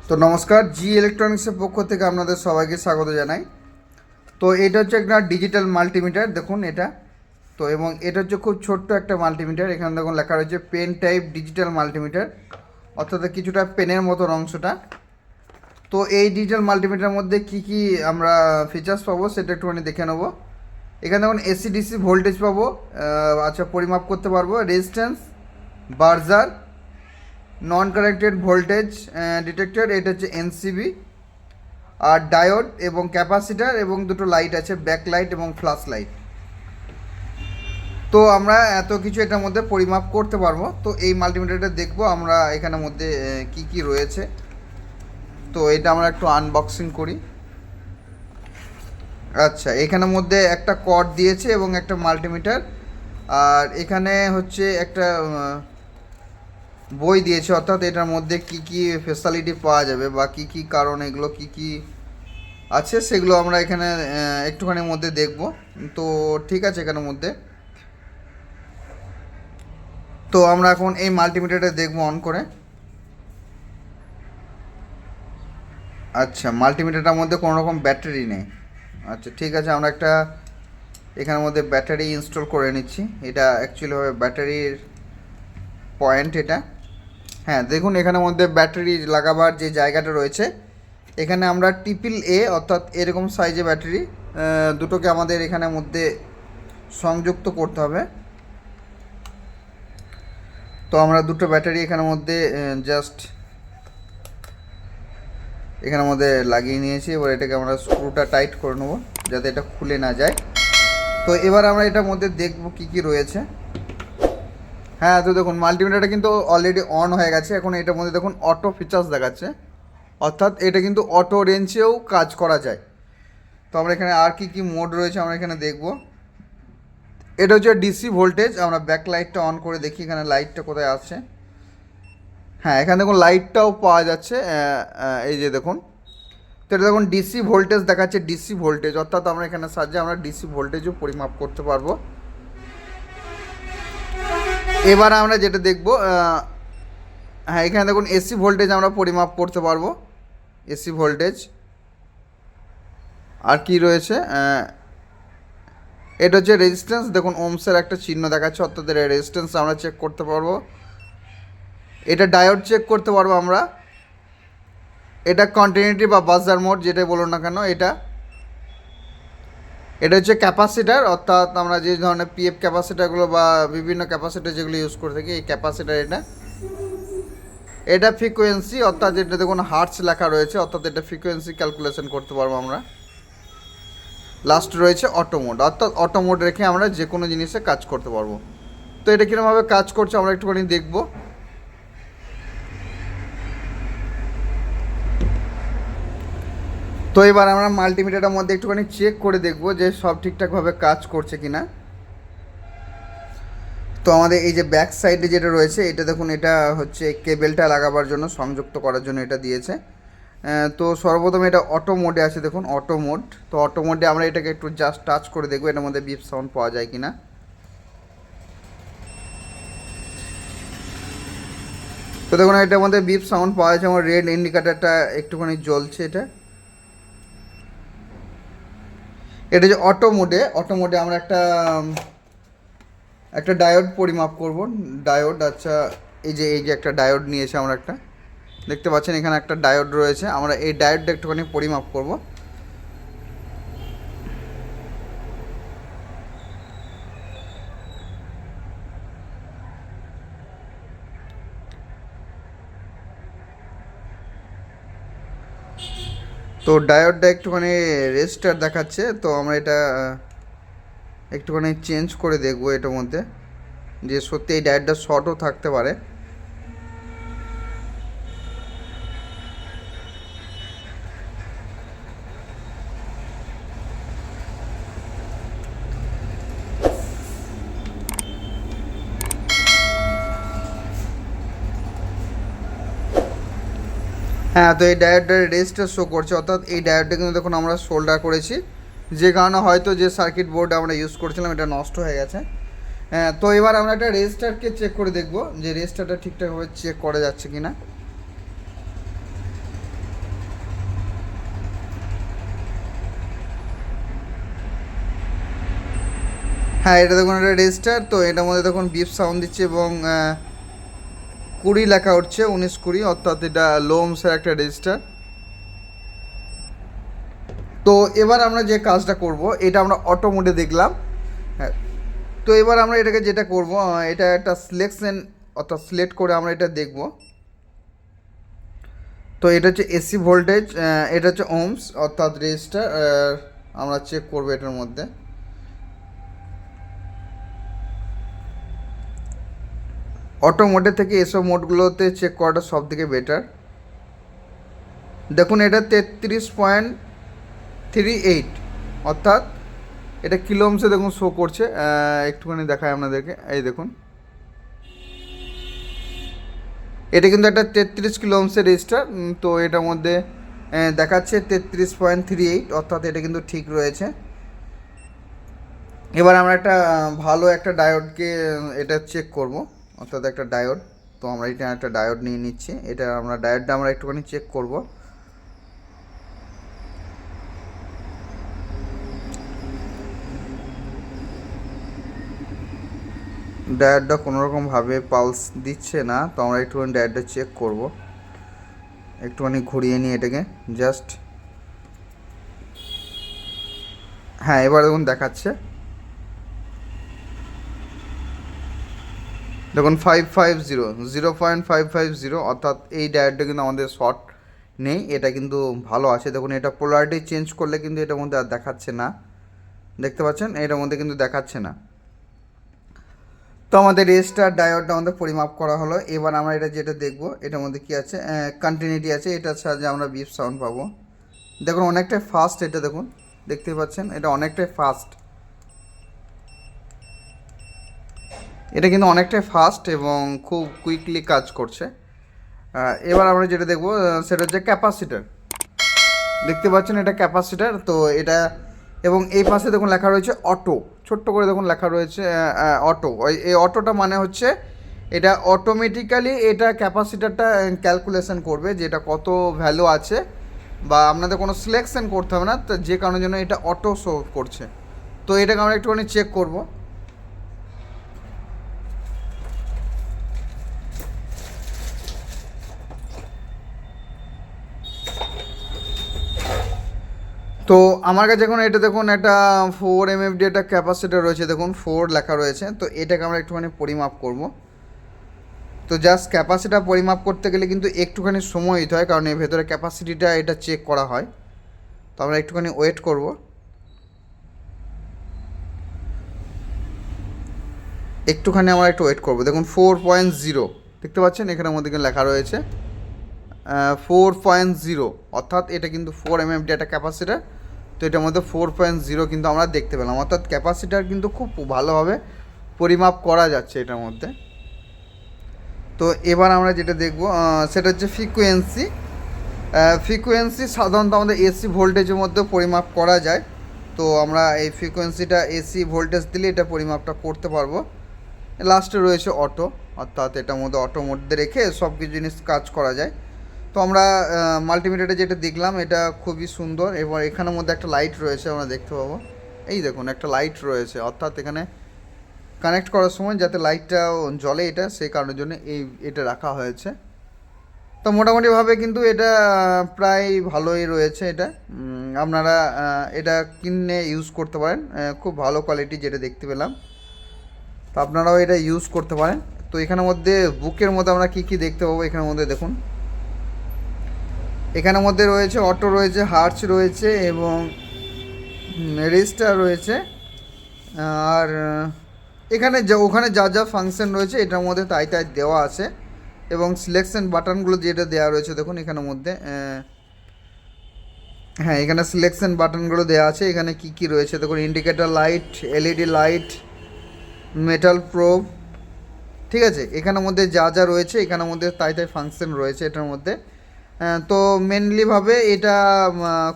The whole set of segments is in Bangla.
তো নমস্কার, জি ইলেকট্রনিক্সের পক্ষ থেকে আপনাদের সবাইকে স্বাগত জানাই। তো এটা হচ্ছে একটা ডিজিটাল মাল্টিমিটার, দেখুন এটা। তো এবং এটা হচ্ছে খুব ছোট্ট একটা মাল্টিমিটার। এখানে দেখুন লেখা রয়েছে পেন টাইপ ডিজিটাল মাল্টিমিটার, অর্থাৎ কিছুটা পেনের মতন অংশটা। তো এই ডিজিটাল মাল্টিমিটারের মধ্যে কি কি আমরা ফিচার্স পাবো সেটা একটুখানি দেখে নেবো। এখানে দেখুন এসি ডিসি ভোল্টেজ পাবো, আচ্ছা পরিমাপ করতে পারবো, রেজিস্ট্যান্স, বার্জার, নন কানেক্টেড ভোল্টেজ ডিটেক্টর, এটা হচ্ছে এনসিবি, আর ডায়োড এবং ক্যাপাসিটার এবং দুটো লাইট আছে, ব্যাক লাইট এবং ফ্ল্যাশ লাইট। তো আমরা এত কিছু এটার মধ্যে পরিমাপ করতে পারবো। তো এই মাল্টিমিটারটা দেখবো আমরা এখানের মধ্যে কি কি রয়েছে। তো এটা আমরা একটু আনবক্সিং করি। আচ্ছা, এখানের মধ্যে একটা কর্ড দিয়েছে এবং একটা মাল্টিমিটার, আর এখানে হচ্ছে একটা বই দিয়েছে, অর্থাৎ এটার মধ্যে কি কি ফেসিলিটি পাওয়া যাবে বা কি কি কারণ এগুলো কি কি আছে সেগুলো আমরা এখানে একটুখানির মধ্যে দেখব। তো ঠিক আছে, এখানের মধ্যে তো আমরা এখন এই মাল্টিমিটারটা দেখব অন করে। আচ্ছা, মাল্টিমিটারটার মধ্যে কোনো রকম ব্যাটারি নেই। আচ্ছা ঠিক আছে, আমরা একটা এখানের মধ্যে ব্যাটারি ইনস্টল করে নিচ্ছি। এটা অ্যাকচুয়ালি হবে ব্যাটারির পয়েন্ট এটা। হ্যাঁ দেখুন, এখানের মধ্যে ব্যাটারি লাগাবার যে জায়গাটা রয়েছে, এখানে আমরা ট্রিপল এ অর্থাৎ এরকম সাইজে ব্যাটারি দুটোকে আমাদের এখানের মধ্যে সংযুক্ত করতে হবে। তো আমরা দুটো ব্যাটারি এখানের মধ্যে জাস্ট এখানের মধ্যে লাগিয়ে নিয়েছি। এবার এটাকে আমরা স্ক্রুটা টাইট করে নেবো যাতে এটা খুলে না যায়। তো এবার আমরা এটার মধ্যে দেখব কি কি রয়েছে। হ্যাঁ, তো দেখুন মাল্টিমিটারটা কিন্তু অলরেডি অন হয়ে গেছে। এখন এটার মধ্যে দেখুন অটো ফিচার্স দেখাচ্ছে, অর্থাৎ এটা কিন্তু অটো রেঞ্জেও কাজ করা যায়। তো আমরা এখানে আর কি কি মোড রয়েছে আমরা এখানে দেখব। এটা হচ্ছে ডিসি ভোল্টেজ। আমরা ব্যাক লাইটটা অন করে দেখি এখানে লাইটটা কোথায় আছে। হ্যাঁ, এখানে দেখুন লাইটটাও পাওয়া যাচ্ছে, এই যে দেখুন। তো এটা দেখুন ডিসি ভোল্টেজ দেখাচ্ছে, ডিসি ভোল্টেজ, অর্থাৎ আমরা এখানে সাহায্যে আমরা ডিসি ভোল্টেজও পরিমাপ করতে পারবো। এবার আমরা যেটা দেখব, হ্যাঁ এখানে দেখুন এসি ভোল্টেজ আমরা পরিমাপ করতে পারবো, এসি ভোল্টেজ। আর কি রয়েছে, এটা হচ্ছে রেজিস্ট্যান্স, দেখুন ওমসের একটা চিহ্ন দেখাচ্ছে, অর্থাৎ রেজিস্ট্যান্স আমরা চেক করতে পারবো। এটা ডায়োড চেক করতে পারবো আমরা। এটা কন্টিনিউটি বা বাজার মোড যেটাই বলুন না কেন, এটা হচ্ছে ক্যাপাসিটার, অর্থাৎ আমরা যে ধরনের পিএফ ক্যাপাসিটারগুলো বা বিভিন্ন ক্যাপাসিটার যেগুলো ইউজ করে থাকি, এই ক্যাপাসিটার এটা ফ্রিকোয়েন্সি, অর্থাৎ যেটা দেখুন হার্টস লেখা রয়েছে, অর্থাৎ এটা ফ্রিকোয়েন্সি ক্যালকুলেশন করতে পারবো আমরা। লাস্ট রয়েছে অটো মোড, অর্থাৎ অটো মোড রেখে আমরা যে কোনো জিনিসে কাজ করতে পারবো। তো এটা কীরকমভাবে কাজ করছে আমরা একটুখানি দেখব। তো এবার আমরা মাল্টিমিটারের মধ্যে একটুখানি চেক করে দেখব যে সব ঠিকঠাকভাবে কাজ করছে কি না। তো আমাদের এই যে ব্যাক সাইডে যেটা রয়েছে, এটা দেখুন, এটা হচ্ছে কেবেলটা লাগাবার জন্য, সংযুক্ত করার জন্য এটা দিয়েছে। তো সর্বপ্রথম এটা অটো মোডে আছে, দেখুন অটো মোড। তো অটো মোডে আমরা এটাকে একটু জাস্ট টাচ করে দেখবো এটার মধ্যে বিপ সাউন্ড পাওয়া যায় কি না। তো দেখুন এটার মধ্যে বিপ সাউন্ড পাওয়া যাচ্ছে, আমার রেড ইন্ডিকেটারটা একটুখানি জ্বলছে। এটা যে অটো মোডে, অটো মোডে আমরা একটা ডায়োড পরিমাপ করব, ডায়োড। আচ্ছা, এই যে একটা ডায়োড নিয়েছে আমরা, একটা দেখতে পাচ্ছেন এখানে একটা ডায়োড রয়েছে, আমরা এই ডায়োডটা একটুখানি পরিমাপ করব। তো ডায়োডটা একটুখানি রেজিস্টার দেখাচ্ছে, তো আমরা এটা একটুখানি চেঞ্জ করে দেখব এটার মধ্যে, যে সত্যি এই ডায়োডটা শর্টও থাকতে পারে। হ্যাঁ, তো এই ডায়োডটার রেজিস্টার শো করছে, অর্থাৎ এই ডায়োডটা কিন্তু দেখুন আমরা সোল্ডার করেছি, যে কারণে হয়তো যে সার্কিট বোর্ড আমরা ইউজ করেছিলাম এটা নষ্ট হয়ে গেছে। হ্যাঁ, তো এবার আমরা একটা রেজিস্টারকে চেক করে দেখব যে রেজিস্টারটা ঠিকঠাকভাবে চেক করা যাচ্ছে কি না। হ্যাঁ, এটা দেখুন এটা রেজিস্টার, তো এটার মধ্যে দেখুন বিপ সাউন্ড দিচ্ছে এবং 20 লেখা উঠছে, 19-20, অর্থাৎ এটা লোমসের একটা রেজিস্টার। তো এবার আমরা যে কাজটা করব, এটা আমরা অটো মোডে দেখলাম। হ্যাঁ, তো এবার আমরা এটাকে যেটা করব, এটা একটা সিলেকশন অর্থাৎ সিলেক্ট করে আমরা এটা দেখব। তো এটা হচ্ছে এসি ভোল্টেজ, এটা হচ্ছে ওমস অর্থাৎ রেজিস্টার। আমরা চেক করব এটার মধ্যে। অটো মোডে থেকে এসব মোডগুলোতে চেক করাটা সব থেকে বেটার। দেখুন এটা 33.38, অর্থাৎ এটা কিলো ওমসে দেখুন শো করছে। একটুখানি দেখায় আপনাদেরকে, এই দেখুন এটা কিন্তু একটা 33 কিলো ওমসের রেজিস্টার। তো এটার মধ্যে দেখাচ্ছে 33.38, অর্থাৎ এটা কিন্তু ঠিক রয়েছে। এবার আমরা একটা ভালো একটা ডায়োডকে এটা চেক করব, অর্থাৎ একটা ডায়োড। তো আমরা এটা একটা ডায়োড নিয়ে নিচ্ছি, এটা আমরা ডায়োডটা আমরা একটুখানি চেক করব। ডায়োডটা কোনোরকমভাবে পালস দিচ্ছে না, তো আমরা একটুখানি ডায়োডটা চেক করব। একটুখানি ঘুরিয়ে নিই এটাকে জাস্ট। হ্যাঁ, এবার দেখুন দেখাচ্ছে, দেখুন 550, 0.550, অর্থাৎ এই ডায়োডটা কিন্তু আমাদের শর্ট নেই, এটা কিন্তু ভালো আছে। দেখুন এটা পোলারিটি চেঞ্জ করলে কিন্তু এটার মধ্যে আর দেখাচ্ছে না, দেখতে পাচ্ছেন এটার মধ্যে কিন্তু দেখাচ্ছে না। তো আমাদের রেজিস্টার ডায়োডটা আমাদের পরিমাপ করা হলো। এবার আমরা এটা যেটা দেখব, এটার মধ্যে কি আছে, কন্টিনিউটি আছে, এটার সাহায্যে আমরা বিপ সাউন্ড পাবো। দেখুন অনেকটাই ফাস্ট, এটা দেখুন দেখতে পাচ্ছেন এটা অনেকটাই ফাস্ট, এটা কিন্তু অনেকটাই ফাস্ট এবং খুব কুইকলি কাজ করছে। এবার আমরা যেটা দেখব সেটা হচ্ছে ক্যাপাসিটার। দেখতে পাচ্ছেন এটা ক্যাপাসিটার, তো এটা এবং এই পাশে দেখুন লেখা রয়েছে অটো, ছোট্ট করে দেখুন লেখা রয়েছে অটো। এই অটোটা মানে হচ্ছে এটা অটোমেটিক্যালি এটা ক্যাপাসিটারটা ক্যালকুলেশন করবে যে এটা কত ভ্যালু আছে, বা আপনাদের কোনো সিলেকশন করতে হবে না, তো যে কারণের জন্য এটা অটো শো করছে। তো এটাকে আমরা একটুখানি চেক করব। তো আমার কাছে এখন এটা দেখুন একটা 4 MFD একটা ক্যাপাসিটার রয়েছে, দেখুন 4 লেখা রয়েছে। তো এটাকে আমরা একটুখানি পরিমাপ করব। তো জাস্ট ক্যাপাসিটার পরিমাপ করতে গেলে কিন্তু একটুখানি সময় দিতে হয়, কারণ এর ভেতরে ক্যাপাসিটিটা এটা চেক করা হয়। তো আমরা একটুখানি ওয়েট করব। একটুখানি আমরা একটু ওয়েট করব। দেখুন 4.0 দেখতে পাচ্ছেন এখানের মধ্যে কিন্তু লেখা রয়েছে 4.0, অর্থাৎ এটা কিন্তু 4 MFD একটা ক্যাপাসিটার। তো এটার মধ্যে 4.0 কিন্তু আমরা দেখতে পেলাম, অর্থাৎ ক্যাপাসিটার কিন্তু খুব ভালোভাবে পরিমাপ করা যাচ্ছে এটার মধ্যে। তো এবার আমরা যেটা দেখব সেটা হচ্ছে ফ্রিকোয়েন্সি। ফ্রিকোয়েন্সি সাধারণত আমাদের এসি ভোল্টেজের মধ্যে পরিমাপ করা যায়। তো আমরা এই ফ্রিকোয়েন্সিটা এসি ভোল্টেজ দিলে এটা পরিমাপটা করতে পারবো। লাস্টে রয়েছে অটো, অর্থাৎ এটার মধ্যে অটোর মধ্যে রেখে সব কিছু জিনিস কাজ করা যায়। তো আমরা মাল্টিমিটারে যেটা দেখলাম এটা খুবই সুন্দর। এবার এখানের মধ্যে একটা লাইট রয়েছে, আমরা দেখতে পাবো, এই দেখুন একটা লাইট রয়েছে, অর্থাৎ এখানে কানেক্ট করার সময় যাতে লাইটটাও জ্বলে, এটা সেই কারণের জন্য এটা রাখা হয়েছে। তো মোটামুটিভাবে কিন্তু এটা প্রায় ভালোই রয়েছে। এটা আপনারা এটা কিনে ইউজ করতে পারেন, খুব ভালো কোয়ালিটি যেটা দেখতে পেলাম। তো আপনারাও এটা ইউজ করতে পারেন। তো এখানের মধ্যে বুকের মধ্যে আমরা কী কী দেখতে পাবো, এখানের মধ্যে দেখুন এখানের মধ্যে রয়েছে অটো রয়েছে, হার্চ রয়েছে এবং রেজিস্টার রয়েছে। আর এখানে ওখানে যা যা ফাংশন রয়েছে এটার মধ্যে তাই তাই দেওয়া আছে, এবং সিলেকশন বাটনগুলো যেটা দেওয়া রয়েছে দেখুন এখানের মধ্যে। হ্যাঁ, এখানে সিলেকশন বাটনগুলো দেওয়া আছে। এখানে কি কি রয়েছে দেখুন, indicator light, LED light, metal probe, ঠিক আছে। এখানের মধ্যে যা যা রয়েছে এখানের মধ্যে তাই তাই ফাংশন রয়েছে এটার মধ্যে। তো মেনলিভাবে এটা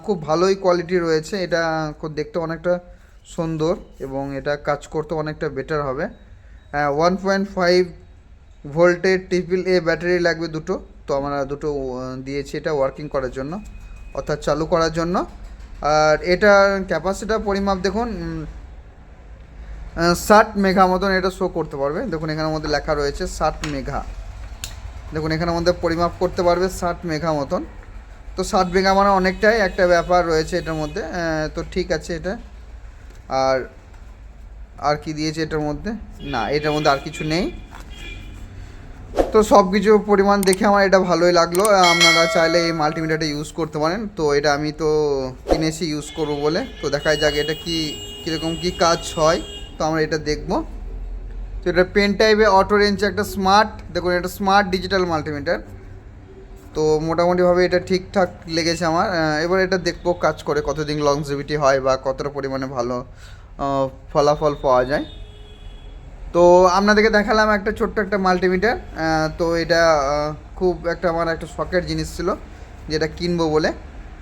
খুব ভালোই কোয়ালিটি রয়েছে। এটা খুব দেখতে অনেকটা সুন্দর এবং এটা কাজ করতে অনেকটা বেটার হবে। 1.5 ভোল্টের AAA ব্যাটারি লাগবে দুটো। তো আমরা দুটো দিয়েছি এটা ওয়ার্কিং করার জন্য, অর্থাৎ চালু করার জন্য। আর এটার ক্যাপাসিটার পরিমাপ দেখুন 60 মেগা মতন এটা শো করতে পারবে। দেখুন এখানের মধ্যে লেখা রয়েছে 60 মেগা। দেখুন এখানের মধ্যে পরিমাপ করতে পারবে 60 মেগা মতন। তো 60 মেগা মানে অনেকটাই একটা ব্যাপার রয়েছে এটার মধ্যে। তো ঠিক আছে এটা। আর আর কি দিয়েছে এটার মধ্যে? না, এটার মধ্যে আর কিছু নেই। তো সব কিছু পরিমাণ দেখে আমার এটা ভালোই লাগলো। আপনারা চাইলে এই মাল্টিমিটারটা ইউজ করতে পারেন। তো এটা আমি তো কিনেছি ইউজ করবো বলে। তো দেখা যাক এটা কীরকম কী কাজ হয়। তো আমরা এটা দেখব। তো এটা পেন টাইপে অটো রেঞ্জ একটা স্মার্ট, দেখুন এটা স্মার্ট ডিজিটাল মাল্টিমিটার। তো মোটামুটিভাবে এটা ঠিকঠাক লেগেছে আমার। এবার এটা দেখবো কাজ করে কতদিন লংজিভিটি হয় বা কতটা পরিমাণে ভালো ফলাফল পাওয়া যায়। তো আপনাদেরকে দেখালাম একটা ছোট্ট একটা মাল্টিমিটার। তো এটা খুব একটা আমার একটা শখের জিনিস ছিল যেটা কিনবো বলে।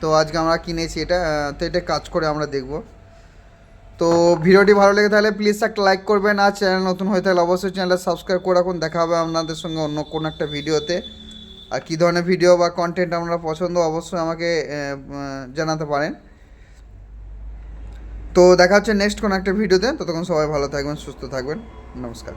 তো আজকে আমরা কিনেছি এটা। তো এটা কাজ করে আমরা দেখব। তো ভিডিওটি ভালো লেগে তাহলে প্লিজ একটা লাইক করবেন। আর চ্যানেল নতুন হয়ে থাকলে অবশ্যই চ্যানেলটা সাবস্ক্রাইব করে রাখুন। দেখা হবে আপনাদের সঙ্গে অন্য কোনো একটা ভিডিওতে। আর কী ধরনের ভিডিও বা কন্টেন্ট আপনারা পছন্দ অবশ্যই আমাকে জানাতে পারেন। তো দেখা হচ্ছে নেক্সট কোনো একটা ভিডিওতে। ততক্ষণ সবাই ভালো থাকবেন, সুস্থ থাকবেন। নমস্কার।